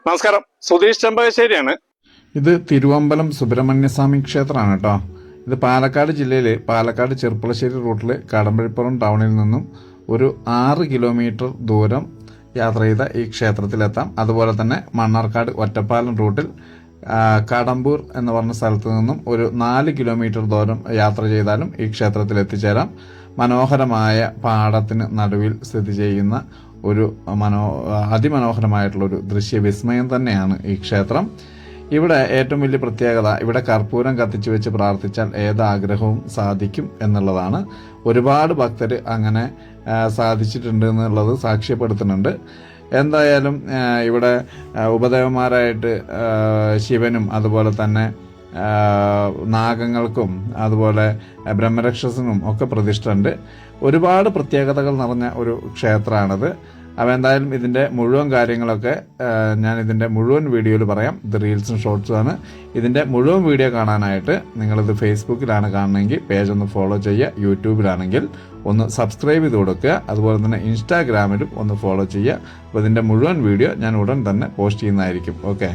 നമസ്കാരം, സുധീഷ് ചെമ്പകശ്ശേരിയാണ്. ഇത് തിരുവമ്പലം സുബ്രഹ്മണ്യസ്വാമി ക്ഷേത്രമാണ് കേട്ടോ. ഇത് പാലക്കാട് ജില്ലയിൽ പാലക്കാട് ചെർപ്പളശ്ശേരി റൂട്ടിൽ കടമ്പഴിപ്പുറം ടൗണിൽ നിന്നും ഒരു 6 കിലോമീറ്റർ ദൂരം യാത്ര ചെയ്ത ഈ ക്ഷേത്രത്തിലെത്താം. അതുപോലെ തന്നെ മണ്ണാർക്കാട് ഒറ്റപ്പാലം റൂട്ടിൽ കടമ്പൂർ എന്ന് പറഞ്ഞ സ്ഥലത്ത് നിന്നും ഒരു 4 കിലോമീറ്റർ ദൂരം യാത്ര ചെയ്താലും ഈ ക്ഷേത്രത്തിൽ എത്തിച്ചേരാം. മനോഹരമായ പാടത്തിന് നടുവിൽ സ്ഥിതി ചെയ്യുന്ന ഒരു അതിമനോഹരമായിട്ടുള്ളൊരു ദൃശ്യവിസ്മയം തന്നെയാണ് ഈ ക്ഷേത്രം. ഇവിടെ ഏറ്റവും വലിയ പ്രത്യേകത, ഇവിടെ കർപ്പൂരം കത്തിച്ചു വെച്ച് പ്രാർത്ഥിച്ചാൽ ഏതാഗ്രഹവും സാധിക്കും എന്നുള്ളതാണ്. ഒരുപാട് ഭക്തർ അങ്ങനെ സാധിച്ചിട്ടുണ്ട് എന്നുള്ളത് സാക്ഷ്യപ്പെടുത്തുന്നുണ്ട്. എന്തായാലും ഇവിടെ ഉപദേവന്മാരായിട്ട് ശിവനും അതുപോലെ തന്നെ നാഗങ്ങൾക്കും അതുപോലെ ബ്രഹ്മരക്ഷസനും ഒക്കെ പ്രതിഷ്ഠയുണ്ട്. ഒരുപാട് പ്രത്യേകതകൾ നിറഞ്ഞ ഒരു ക്ഷേത്രമാണിത്. അപ്പോൾ എന്തായാലും ഇതിൻ്റെ മുഴുവൻ കാര്യങ്ങളൊക്കെ ഞാൻ ഇതിൻ്റെ മുഴുവൻ വീഡിയോയിൽ പറയാം. ഇത് റീൽസും ഷോർട്സും ആണ്. ഇതിൻ്റെ മുഴുവൻ വീഡിയോ കാണാനായിട്ട് നിങ്ങളിത് ഫേസ്ബുക്കിലാണ് കാണണമെങ്കിൽ പേജ് ഒന്ന് ഫോളോ ചെയ്യുക, യൂട്യൂബിലാണെങ്കിൽ ഒന്ന് സബ്സ്ക്രൈബ് ചെയ്ത് കൊടുക്കുക, അതുപോലെ തന്നെ ഇൻസ്റ്റാഗ്രാമിലും ഒന്ന് ഫോളോ ചെയ്യുക. അപ്പോൾ ഇതിൻ്റെ മുഴുവൻ വീഡിയോ ഞാൻ ഉടൻ തന്നെ പോസ്റ്റ് ചെയ്യുന്നതായിരിക്കും. ഓക്കെ.